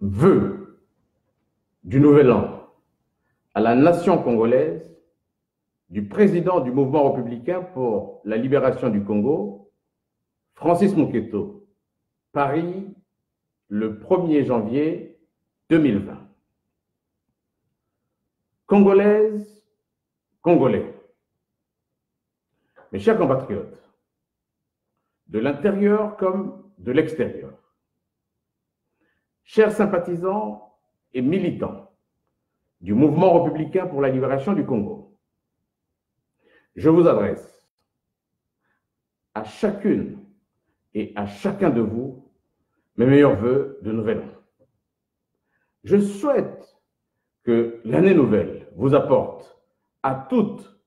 vœux du Nouvel An à la nation congolaise du président du mouvement républicain pour la libération du Congo, Francis Mouketo, Paris, le 1er janvier 2020. Congolaises, Congolais, mes chers compatriotes, de l'intérieur comme de l'extérieur, chers sympathisants et militants du mouvement républicain pour la libération du Congo, je vous adresse à chacune et à chacun de vous mes meilleurs vœux de Nouvel An. Je souhaite que l'année nouvelle vous apporte à toutes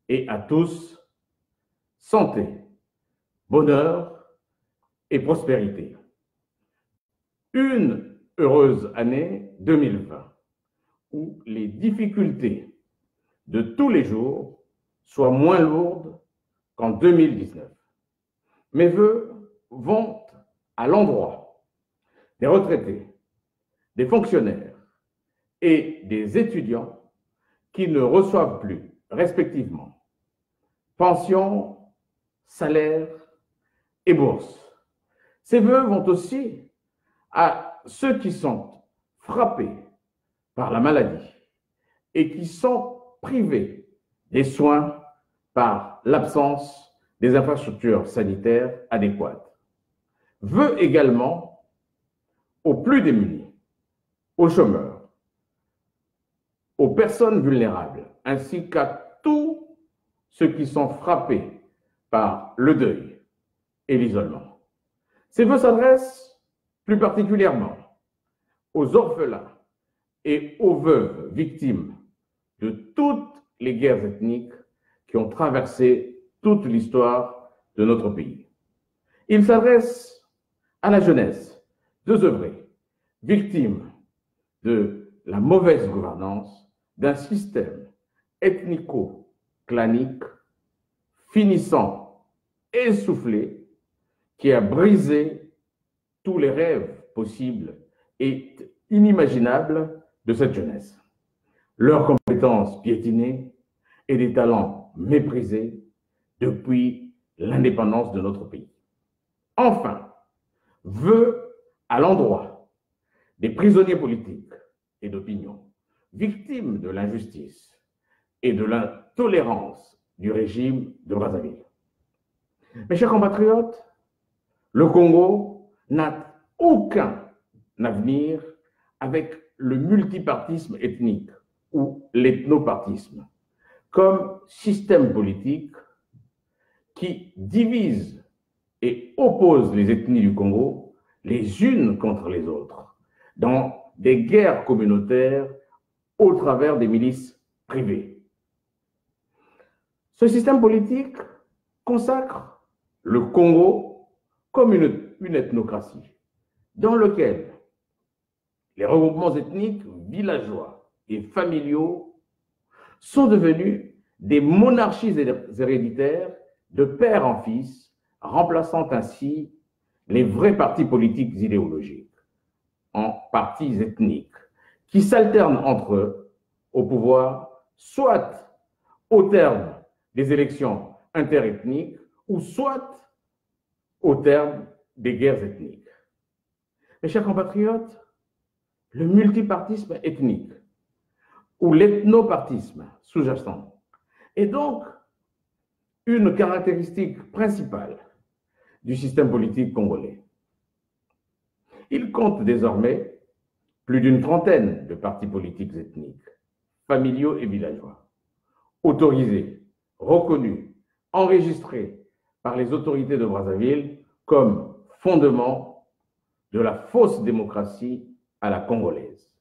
et à tous santé, bonheur et prospérité. Une heureuse année 2020 où les difficultés de tous les jours soient moins lourdes qu'en 2019. Mes vœux vont à l'endroit des retraités, des fonctionnaires et des étudiants qui ne reçoivent plus, respectivement, pension, salaire et bourse. Ces vœux vont aussi à ceux qui sont frappés par la maladie et qui sont privés des soins par l'absence des infrastructures sanitaires adéquates. Vœux également aux plus démunis, aux chômeurs, aux personnes vulnérables, ainsi qu'à tous ceux qui sont frappés par le deuil et l'isolement. Ces vœux s'adressent plus particulièrement aux orphelins et aux veuves victimes de toutes les guerres ethniques qui ont traversé toute l'histoire de notre pays. Il s'adresse à la jeunesse désœuvrée, victime de la mauvaise gouvernance d'un système ethnico-clanique finissant essoufflé qui a brisé tous les rêves possibles et inimaginables de cette jeunesse. Leurs compétences piétinées et des talents méprisés depuis l'indépendance de notre pays. Enfin, vœux à l'endroit des prisonniers politiques et d'opinion, victimes de l'injustice et de l'intolérance du régime de Brazzaville. Mes chers compatriotes, le Congo n'a aucun avenir avec le multipartisme ethnique ou l'ethnopartisme comme système politique qui divise et oppose les ethnies du Congo les unes contre les autres dans des guerres communautaires au travers des milices privées. Ce système politique consacre le Congo comme une ethnocratie dans lequel les regroupements ethniques, villageois et familiaux sont devenus des monarchies héréditaires de père en fils, remplaçant ainsi les vrais partis politiques idéologiques en partis ethniques qui s'alternent entre eux au pouvoir, soit au terme des élections interethniques ou soit au terme des guerres ethniques. Mes chers compatriotes, le multipartisme ethnique ou l'ethnopartisme sous-jacent est donc une caractéristique principale du système politique congolais. Il compte désormais plus d'une trentaine de partis politiques ethniques, familiaux et villageois, autorisés, reconnus, enregistrés par les autorités de Brazzaville comme fondement de la fausse démocratie à la congolaise.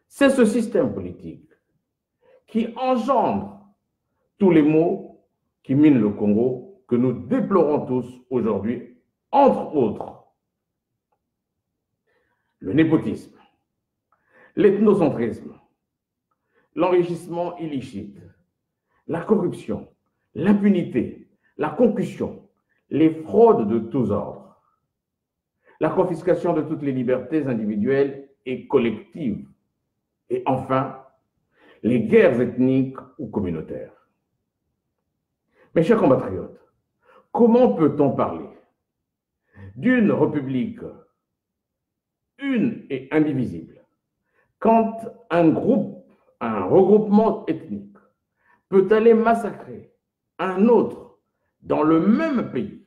C'est ce système politique qui engendre tous les maux qui minent le Congo que nous déplorons tous aujourd'hui, entre autres. Le népotisme, l'ethnocentrisme, l'enrichissement illicite, la corruption, l'impunité, la concussion, les fraudes de tous ordres. la confiscation de toutes les libertés individuelles et collectives, et enfin, les guerres ethniques ou communautaires. Mes chers compatriotes, comment peut-on parler d'une république une et indivisible quand un regroupement ethnique peut aller massacrer un autre dans le même pays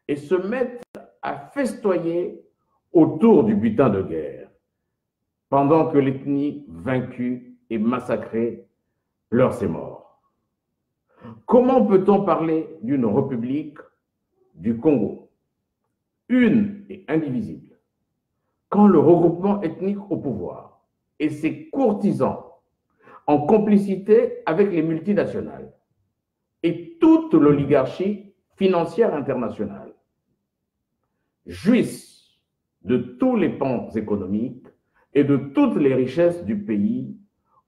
et se mettre à festoyer autour du butin de guerre, pendant que l'ethnie vaincue et massacrée pleure ses morts? Comment peut-on parler d'une république du Congo, une et indivisible, quand le regroupement ethnique au pouvoir et ses courtisans, en complicité avec les multinationales et toute l'oligarchie financière internationale, jouissent de tous les pans économiques et de toutes les richesses du pays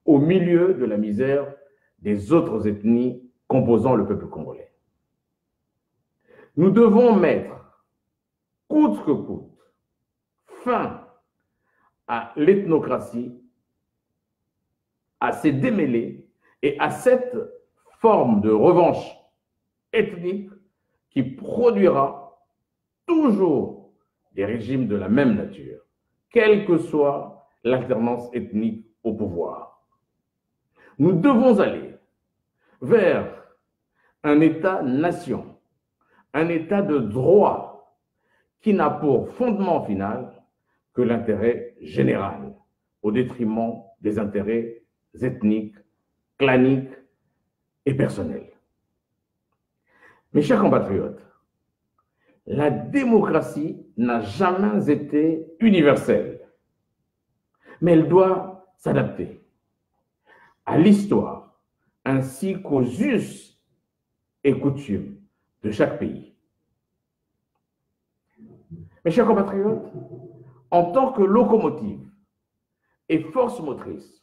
au milieu de la misère des autres ethnies composant le peuple congolais? Nous devons mettre, coûte que coûte, fin à l'ethnocratie, à ces démêlés et à cette forme de revanche ethnique qui produira toujours des régimes de la même nature, quelle que soit l'alternance ethnique au pouvoir. Nous devons aller vers un État-nation, un État de droit qui n'a pour fondement final que l'intérêt général, au détriment des intérêts ethniques, claniques et personnels. Mes chers compatriotes, la démocratie n'a jamais été universelle, mais elle doit s'adapter à l'histoire ainsi qu'aux us et coutumes de chaque pays. Mes chers compatriotes, en tant que locomotive et force motrice,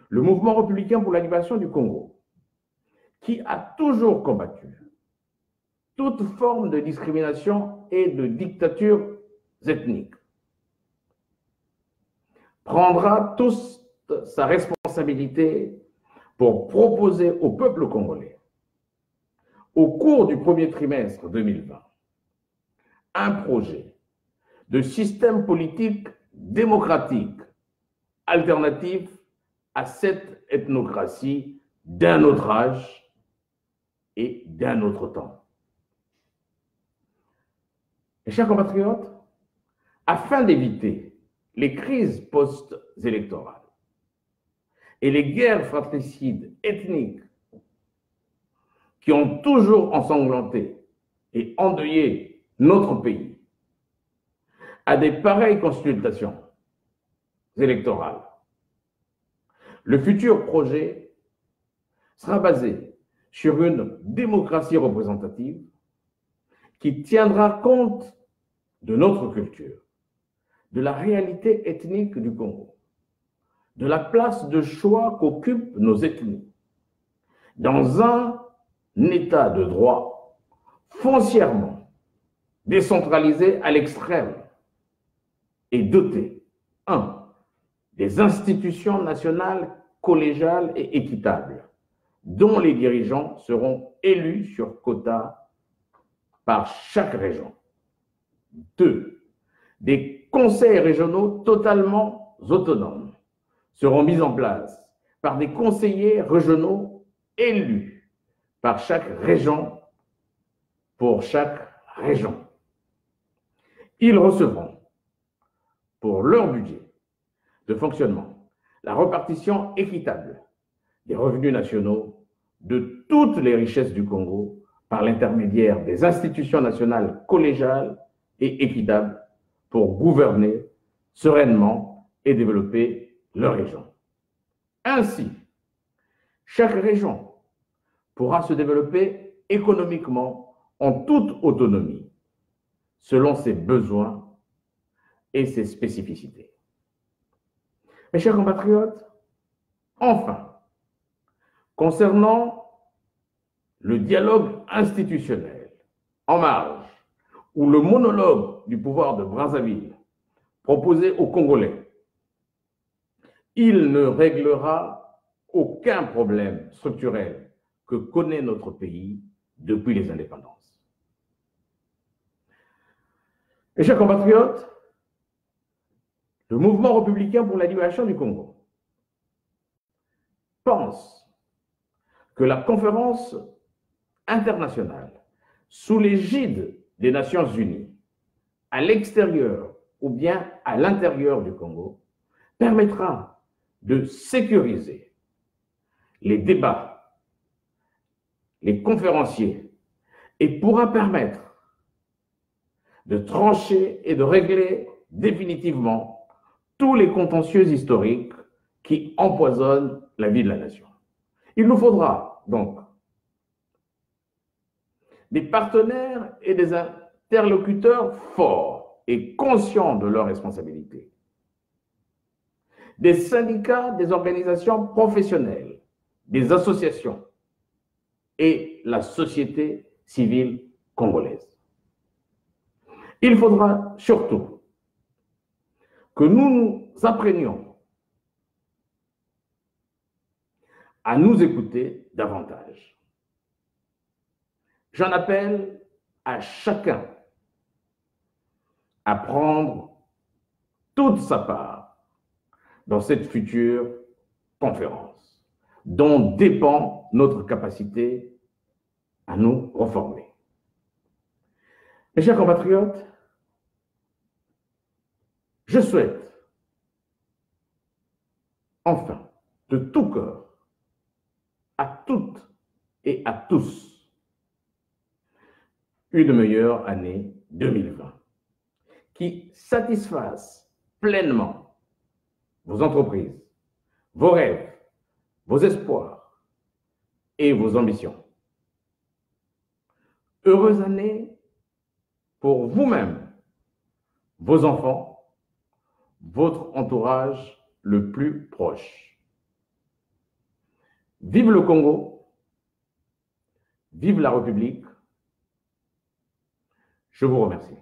le mouvement républicain pour la libération du Congo, qui a toujours combattu toute forme de discrimination et de dictature ethnique, prendra toute sa responsabilité pour proposer au peuple congolais, au cours du premier trimestre 2020, un projet de système politique démocratique alternatif à cette ethnocratie d'un autre âge et d'un autre temps. Mes chers compatriotes, afin d'éviter les crises post-électorales et les guerres fratricides ethniques qui ont toujours ensanglanté et endeuillé notre pays, à des pareilles consultations électorales, le futur projet sera basé sur une démocratie représentative qui tiendra compte de notre culture, de la réalité ethnique du Congo, de la place de choix qu'occupent nos ethnies, dans un état de droit foncièrement décentralisé à l'extrême et doté, des institutions nationales collégiales et équitables, dont les dirigeants seront élus sur quota par chaque région. 2. Des conseils régionaux totalement autonomes seront mis en place par des conseillers régionaux élus par chaque région pour chaque région. Ils recevront pour leur budget de fonctionnement la répartition équitable des revenus nationaux de toutes les richesses du Congo par l'intermédiaire des institutions nationales collégiales et équitables pour gouverner sereinement et développer leur région. Ainsi, chaque région pourra se développer économiquement en toute autonomie, selon ses besoins et ses spécificités. Mes chers compatriotes, enfin, concernant le dialogue institutionnel en marge ou le monologue du pouvoir de Brazzaville proposé aux Congolais, il ne réglera aucun problème structurel que connaît notre pays depuis les indépendances. Mes chers compatriotes, le mouvement républicain pour la libération du Congo pense que la conférence internationale sous l'égide des Nations Unies, à l'extérieur ou bien à l'intérieur du Congo, permettra de sécuriser les débats, les conférenciers, et pourra permettre de trancher et de régler définitivement tous les contentieux historiques qui empoisonnent la vie de la nation. Il nous faudra donc des partenaires et des interlocuteurs forts et conscients de leurs responsabilités, des syndicats, des organisations professionnelles, des associations et la société civile congolaise. Il faudra surtout que nous nous apprenions à nous écouter davantage. J'en appelle à chacun à prendre toute sa part dans cette future conférence, dont dépend notre capacité à nous reformer. Mes chers compatriotes, je souhaite enfin de tout cœur à toutes et à tous une meilleure année 2020 qui satisfasse pleinement vos entreprises, vos rêves, vos espoirs et vos ambitions. Heureuse année pour vous-même, vos enfants, votre entourage le plus proche. Vive le Congo, vive la République. Je vous remercie.